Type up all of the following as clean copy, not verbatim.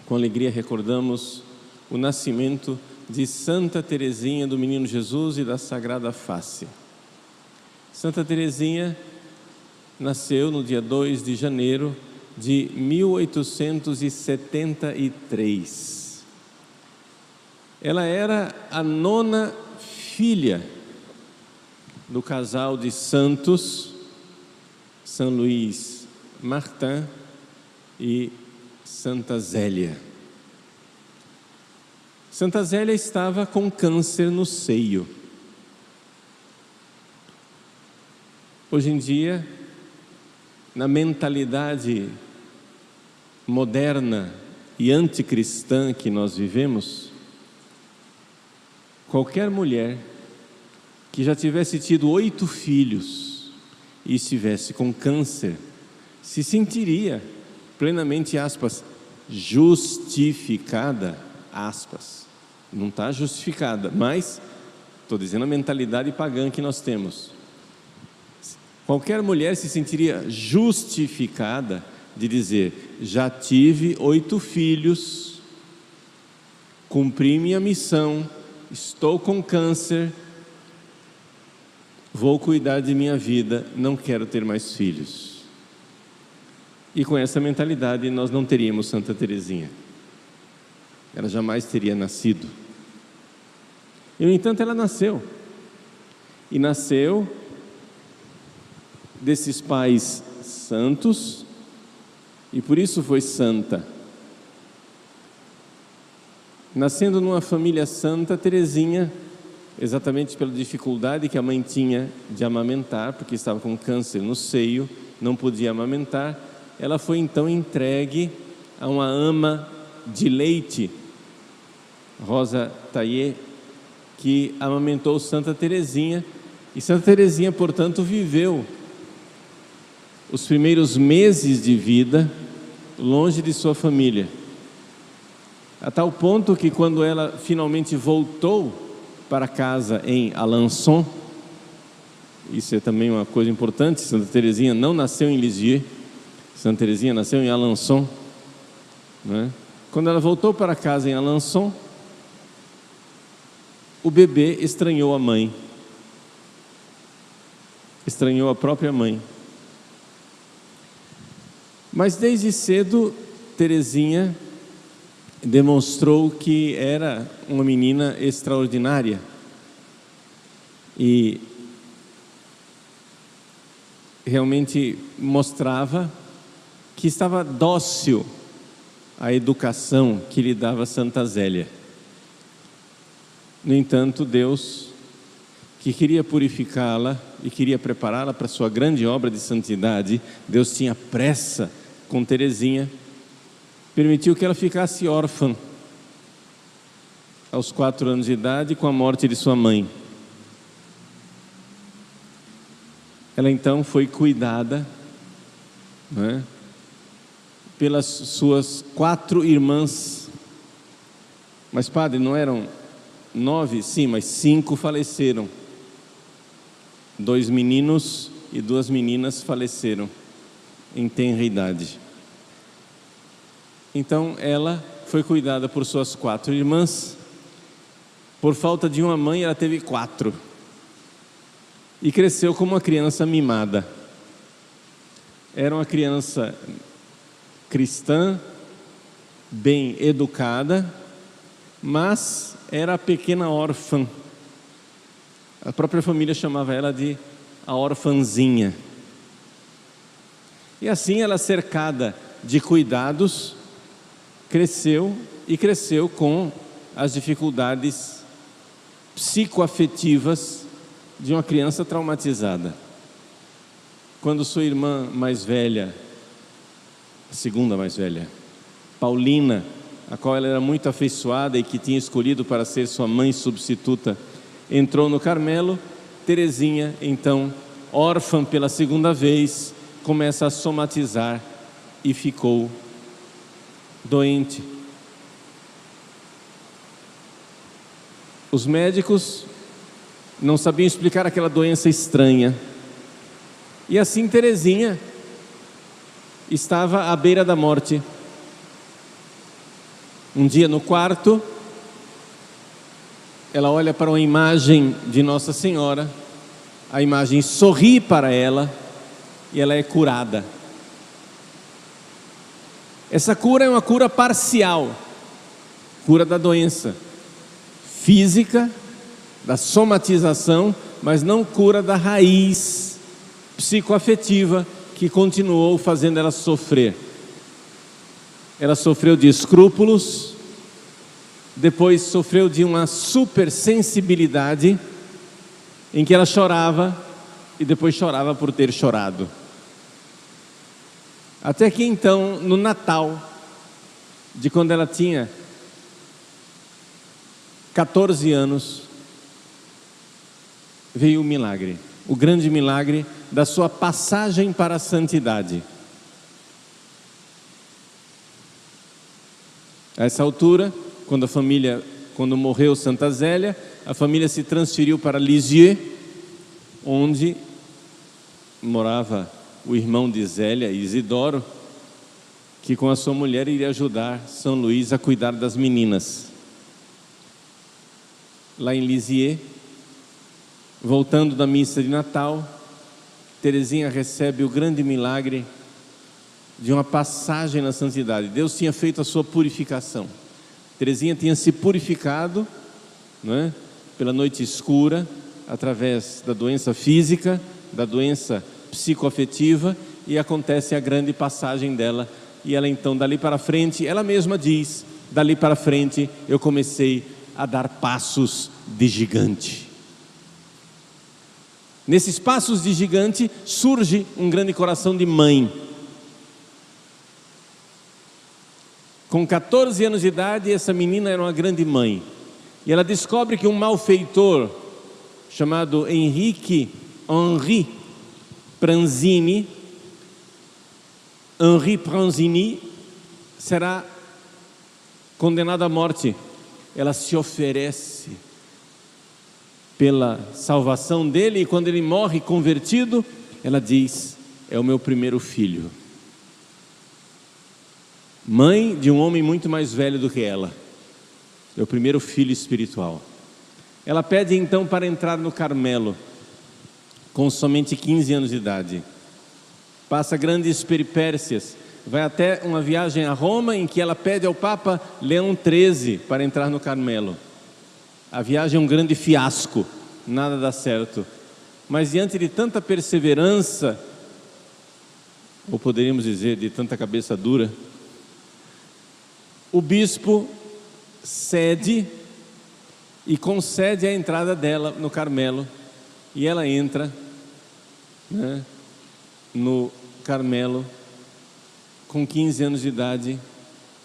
com alegria recordamos o nascimento de Santa Teresinha do Menino Jesus e da Sagrada Face. Santa Teresinha nasceu no dia 2 de janeiro de 1873. Ela era a 9ª filha do casal de santos São Luís Martin e Santa Zélia. Santa Zélia estava com câncer no seio. Hoje em dia, na mentalidade moderna e anticristã que nós vivemos, qualquer mulher que já tivesse tido 8 filhos e estivesse com câncer, se sentiria plenamente, aspas, justificada, aspas. Não está justificada, mas estou dizendo a mentalidade pagã que nós temos. Qualquer mulher se sentiria justificada de dizer: já tive 8 filhos, cumpri minha missão, estou com câncer, vou cuidar de minha vida, não quero ter mais filhos. E com essa mentalidade nós não teríamos Santa Teresinha. Ela jamais teria nascido. E no entanto ela nasceu. E nasceu desses pais santos, e por isso foi santa. Nascendo numa família santa, Teresinha, exatamente pela dificuldade que a mãe tinha de amamentar, porque estava com câncer no seio, não podia amamentar, ela foi então entregue a uma ama de leite, Rosa Taillé, que amamentou Santa Teresinha, e Santa Teresinha, portanto, viveu os primeiros meses de vida longe de sua família, a tal ponto que quando ela finalmente voltou para casa em Alençon, isso é também uma coisa importante, Santa Teresinha não nasceu em Lisieux, Santa Teresinha nasceu em Alençon, né? Quando ela voltou para casa em Alençon, o bebê estranhou a mãe, estranhou a própria mãe. Mas desde cedo, Teresinha demonstrou que era uma menina extraordinária e realmente mostrava que estava dócil à educação que lhe dava Santa Zélia. No entanto, Deus, que queria purificá-la e queria prepará-la para a sua grande obra de santidade, Deus tinha pressa com Teresinha, permitiu que ela ficasse órfã aos 4 anos de idade com a morte de sua mãe. Ela então foi cuidada, né, pelas suas 4 irmãs. Mas padre, não eram 9? Sim, mas 5 faleceram. 2 meninos e 2 meninas faleceram em tenra idade. Então ela foi cuidada por suas 4 irmãs. Por falta de uma mãe, ela teve 4. E cresceu como uma criança mimada. Era uma criança cristã, bem educada, mas era a pequena órfã. A própria família chamava ela de a orfanzinha. E assim ela, cercada de cuidados, cresceu e cresceu com as dificuldades psicoafetivas de uma criança traumatizada. Quando sua irmã mais velha, a segunda mais velha, Paulina, a qual ela era muito afeiçoada e que tinha escolhido para ser sua mãe substituta, entrou no Carmelo, Teresinha, então, órfã pela segunda vez, começa a somatizar e ficou doente. Os médicos não sabiam explicar aquela doença estranha. E assim Teresinha estava à beira da morte. Um dia no quarto, ela olha para uma imagem de Nossa Senhora, a imagem sorri para ela e ela é curada. Essa cura é uma cura parcial, cura da doença física, da somatização, mas não cura da raiz psicoafetiva que continuou fazendo ela sofrer. Ela sofreu de escrúpulos, depois sofreu de uma supersensibilidade, em que ela chorava e depois chorava por ter chorado. Até que então, no Natal, de quando ela tinha 14 anos, veio o milagre, o grande milagre da sua passagem para a santidade. A essa altura, quando morreu Santa Zélia, a família se transferiu para Lisieux, onde morava o irmão de Zélia, Isidoro, que com a sua mulher iria ajudar São Luís a cuidar das meninas. Lá em Lisieux, voltando da missa de Natal, Teresinha recebe o grande milagre de uma passagem na santidade. Deus tinha feito a sua purificação. Teresinha tinha se purificado, não é? Pela noite escura, através da doença física, da doença psicoafetiva, e acontece a grande passagem dela. E ela então, dali para frente, ela mesma diz, dali para frente eu comecei a dar passos de gigante. Nesses passos de gigante surge um grande coração de mãe. Com 14 anos de idade, essa menina era uma grande mãe. E ela descobre que um malfeitor chamado Henri Pranzini será condenado à morte. Ela se oferece pela salvação dele, e quando ele morre convertido, ela diz: é o meu primeiro filho. Mãe de um homem muito mais velho do que ela, é o primeiro filho espiritual. Ela pede então para entrar no Carmelo, com somente 15 anos de idade. Passa grandes peripécias, vai até uma viagem a Roma, em que ela pede ao Papa Leão XIII para entrar no Carmelo. A viagem é um grande fiasco, nada dá certo. Mas diante de tanta perseverança, ou poderíamos dizer de tanta cabeça dura, o bispo cede e concede a entrada dela no Carmelo, e ela entra, né, no Carmelo com 15 anos de idade.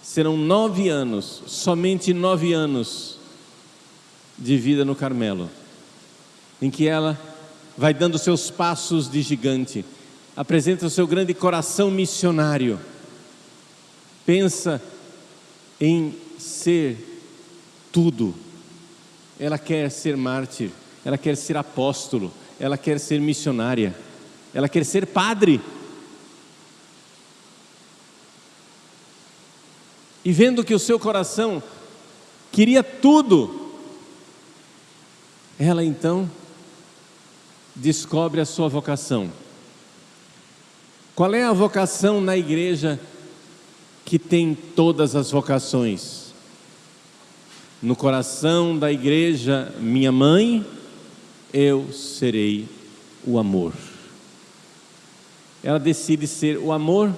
Serão 9 anos, somente 9 anos de vida no Carmelo, em que ela vai dando seus passos de gigante, apresenta o seu grande coração missionário, pensa em ser tudo. Ela quer ser mártir, ela quer ser apóstolo, ela quer ser missionária, ela quer ser padre. E vendo que o seu coração queria tudo, ela então descobre a sua vocação. Qual é a vocação na igreja que tem todas as vocações? No coração da igreja, minha mãe, eu serei o amor. Ela decide ser o amor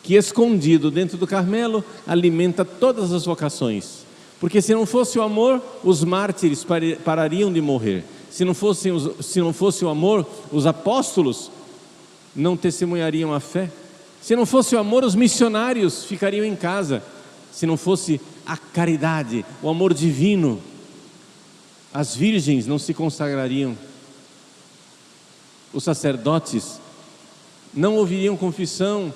que, escondido dentro do Carmelo, alimenta todas as vocações. Porque se não fosse o amor, os mártires parariam de morrer. Se não fosse o amor, os apóstolos não testemunhariam a fé. Se não fosse o amor, os missionários ficariam em casa. Se não fosse a caridade, o amor divino, as virgens não se consagrariam. Os sacerdotes não ouviriam confissão,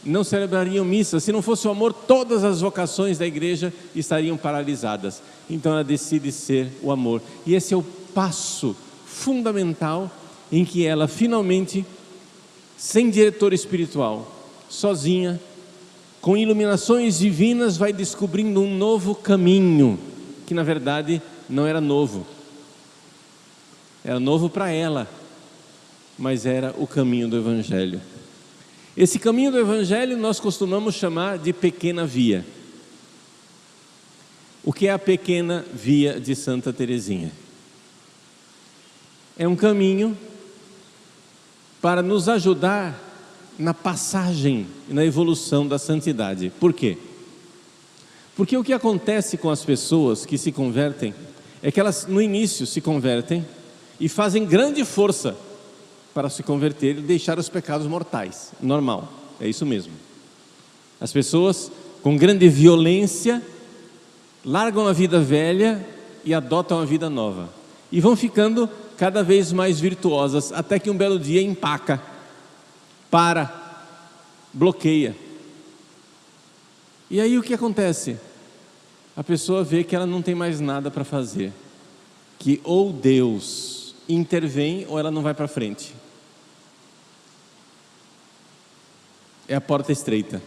não celebrariam missa. Se não fosse o amor, todas as vocações da igreja estariam paralisadas. Então ela decide ser o amor. E esse é o passo fundamental em que ela finalmente, sem diretor espiritual, sozinha, com iluminações divinas, vai descobrindo um novo caminho, que na verdade não era novo. Era novo para ela, mas era o caminho do Evangelho. Esse caminho do Evangelho nós costumamos chamar de pequena via. O que é a pequena via de Santa Teresinha? É um caminho para nos ajudar na passagem, na evolução da santidade. Por quê? Porque o que acontece com as pessoas que se convertem é que elas no início se convertem e fazem grande força para se converter e deixar os pecados mortais. Normal, é isso mesmo. As pessoas com grande violência largam a vida velha e adotam a vida nova. E vão ficando cada vez mais virtuosas, até que um belo dia empaca, bloqueia. E aí o que acontece? A pessoa vê que ela não tem mais nada para fazer, que ou Deus intervém ou ela não vai para frente. É a porta estreita.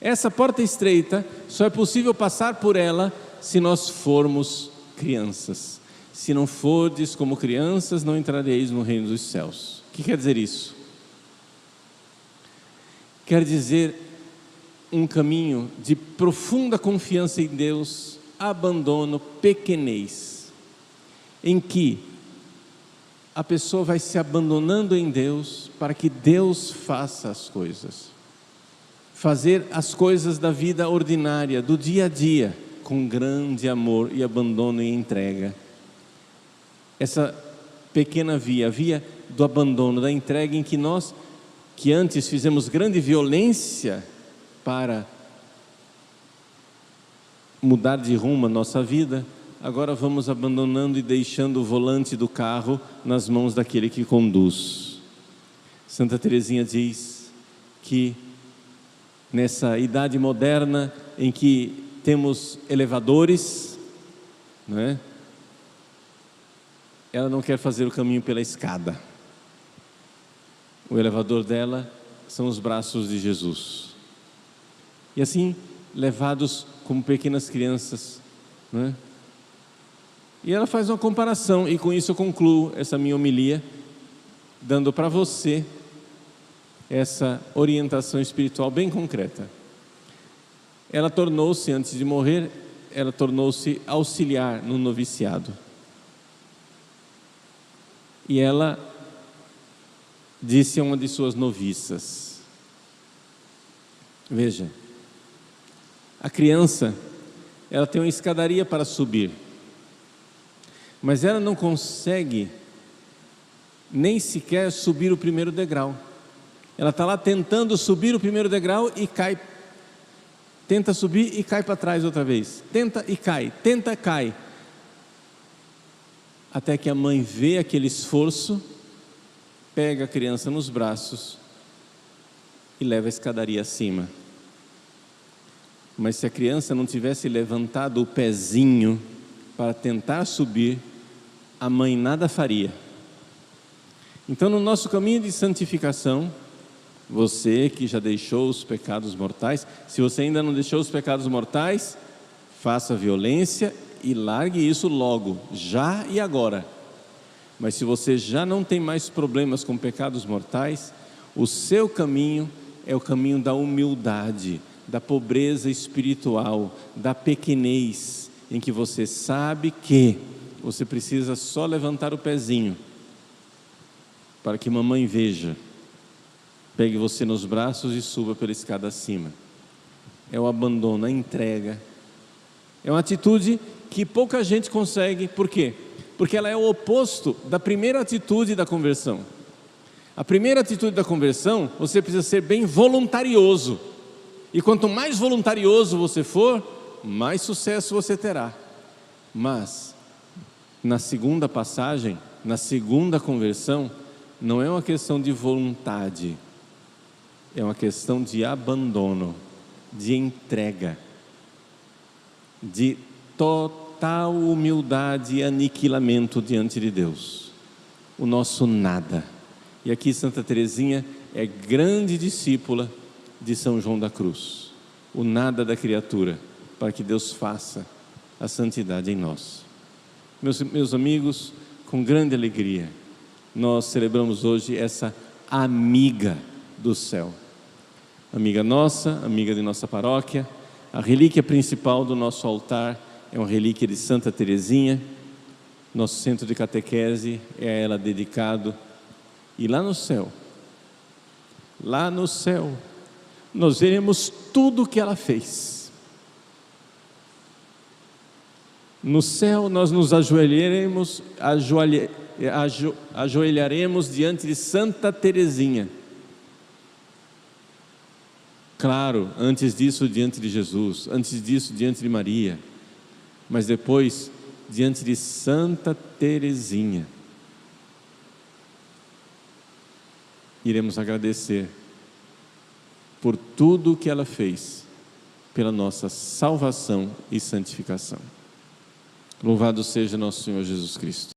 Essa porta estreita só é possível passar por ela se nós formos crianças. Se não fordes como crianças, não entrareis no reino dos céus. O que quer dizer isso? Quer dizer um caminho de profunda confiança em Deus, abandono, pequenez, em que a pessoa vai se abandonando em Deus para que Deus faça as coisas. Fazer as coisas da vida ordinária, do dia a dia, com grande amor e abandono e entrega. Essa pequena via, a via do abandono, da entrega, em que nós, que antes fizemos grande violência para mudar de rumo a nossa vida, agora vamos abandonando e deixando o volante do carro nas mãos daquele que conduz. Santa Teresinha diz que nessa idade moderna em que temos elevadores, não é? Ela não quer fazer o caminho pela escada. O elevador dela são os braços de Jesus. E assim, levados como pequenas crianças, não é? E ela faz uma comparação, e com isso eu concluo essa minha homilia, dando para você essa orientação espiritual bem concreta. Ela tornou-se, antes de morrer, ela tornou-se auxiliar no noviciado. E ela disse a uma de suas noviças: veja, a criança, ela tem uma escadaria para subir, mas ela não consegue nem sequer subir o primeiro degrau. Ela está lá tentando subir o primeiro degrau e cai. Tenta subir e cai para trás outra vez. Tenta e cai, tenta e cai. Até que a mãe vê aquele esforço, pega a criança nos braços e leva a escadaria acima. Mas se a criança não tivesse levantado o pezinho para tentar subir, a mãe nada faria. Então, no nosso caminho de santificação, você que já deixou os pecados mortais, se você ainda não deixou os pecados mortais, faça violência e largue isso logo, já e agora. Mas se você já não tem mais problemas com pecados mortais, o seu caminho é o caminho da humildade, da pobreza espiritual, da pequenez, em que você sabe que você precisa só levantar o pezinho para que mamãe veja, pegue você nos braços e suba pela escada acima. É o abandono, a entrega. É uma atitude que pouca gente consegue. Por quê? Porque ela é o oposto da primeira atitude da conversão. A primeira atitude da conversão, você precisa ser bem voluntarioso. E quanto mais voluntarioso você for, mais sucesso você terá. Mas, na segunda passagem, na segunda conversão, não é uma questão de vontade, é uma questão de abandono, de entrega, de total humildade e aniquilamento diante de Deus. O nosso nada. E aqui Santa Teresinha é grande discípula de São João da Cruz, o nada da criatura, para que Deus faça a santidade em nós. Meus amigos, com grande alegria, nós celebramos hoje essa amiga do céu. Amiga nossa, amiga de nossa paróquia. A relíquia principal do nosso altar é uma relíquia de Santa Teresinha. Nosso centro de catequese é a ela dedicado. E lá no céu, nós veremos tudo o que ela fez. No céu nós nos ajoelharemos diante de Santa Teresinha. Claro, antes disso diante de Jesus, antes disso diante de Maria, mas depois diante de Santa Teresinha. Iremos agradecer por tudo o que ela fez, pela nossa salvação e santificação. Louvado seja nosso Senhor Jesus Cristo.